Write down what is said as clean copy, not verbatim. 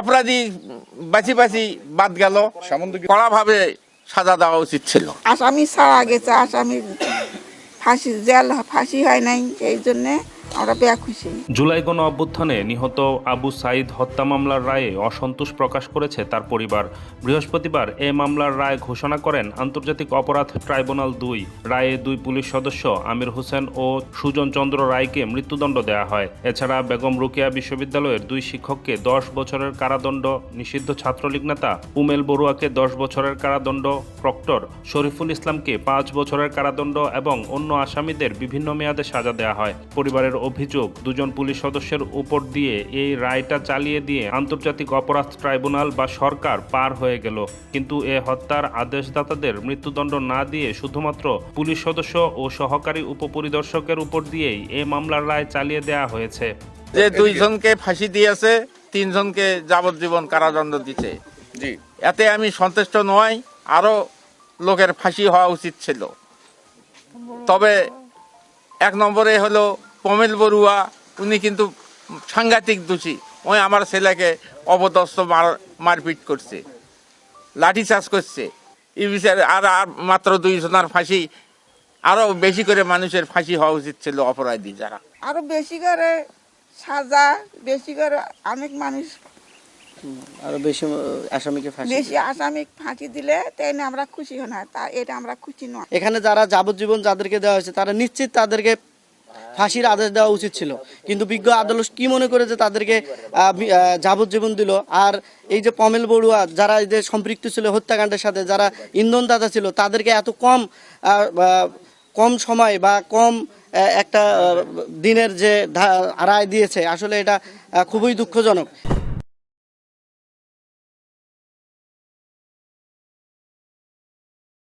অপরাধী বাঁচি বাঁচি বাদ গেল, কড়াভাবে সাজা দেওয়া উচিত ছিল। আসামি ছাড়া গেছে, আসামি ফাঁসি হয় নাই, এই জন্যে আমরা বেয়া খুশি। জুলাই গণ অভ্যুত্থানে নিহত আবু সাঈদ হত্যা মামলার রায়ে অসন্তোষ প্রকাশ করেছে তার পরিবার। বৃহস্পতিবার এ মামলার রায় ঘোষণা করেন আন্তর্জাতিক অপরাধ ট্রাইব্যুনাল ২। রায়ে ২ পুলিশ সদস্য আমির হোসেন ও সুজন চন্দ্র রায়কে মৃত্যুদণ্ড দেওয়া হয়। এছাড়া বেগম রোকেয়া বিশ্ববিদ্যালয়ের ২ শিক্ষককে ১০ বছরের কারাদণ্ড, নিষিদ্ধ ছাত্রলীগ নেতা উমেল বড়ুয়াকে ১০ বছরের কারাদণ্ড, প্রক্টর শরীফুল ইসলামকে ৫ বছরের কারাদণ্ড এবং অন্য আসামিদের বিভিন্ন মেয়াদে সাজা দেওয়া হয়। পরিবারের অভিযোগ, দুজন পুলিশ সদস্যের উপর দিয়ে এই রায়টা চালিয়ে দিয়ে আন্তর্জাতিক অপরাধ ট্রাইব্যুনাল বা সরকার পার হয়ে গেল, কিন্তু এ হত্যার আদেশদাতাদের মৃত্যুদণ্ড না দিয়ে শুধুমাত্র পুলিশ সদস্য ও সহকারী উপপরিদর্শকের উপর দিয়েই এ মামলার রায় চালিয়ে দেওয়া হয়েছে। যে ২ জনকে ফাঁসি দিয়েছে, ৩ জনকে যাবজ্জীবন কারাদণ্ড দিচ্ছে, এতে আমি সন্তুষ্ট নই। আরো লোকের ফাঁসি হওয়া উচিত ছিল। তবে ১ নম্বরে হলো পমেল বড়ুয়া, উনি কিন্তু সাংঘাতিক দোষী। ওই আমার ছেলেকে অপদস্থ মারপিট করছে, লাঠিচার্জ করছে। এই বিচারে আর মাত্র ২ জনের ফাঁসি, আরো বেশি করে মানুষের ফাঁসি হওয়া উচিত ছিল অপরাধী যারা। আরো বেশি করে সাজা, বেশি করে অনেক মানুষ, আরো বেশি আসামিকে বেশি আসামি ফাঁসি দিলে তাই না আমরা খুশি হই না, তা এটা আমরা খুশি নয়। এখানে যারা যাবজ্জীবন যাদেরকে দেওয়া হয়েছে তারা নিশ্চিত তাদেরকে ফাঁসির আদেশ দেওয়া উচিত ছিল, কিন্তু বিজ্ঞ আদালত কি মনে করে যে তাদেরকে যাবজ্জীবন দিল। আর এই যে পমেল বড়ুয়া, যারা এই যে সম্পৃক্ত ছিল হত্যাকাণ্ডের সাথে, যারা ইন্ধনদাতা ছিল, তাদেরকে এত কম সময় বা কম একটা দিনের যে রায় দিয়েছে, আসলে এটা খুবই দুঃখজনক।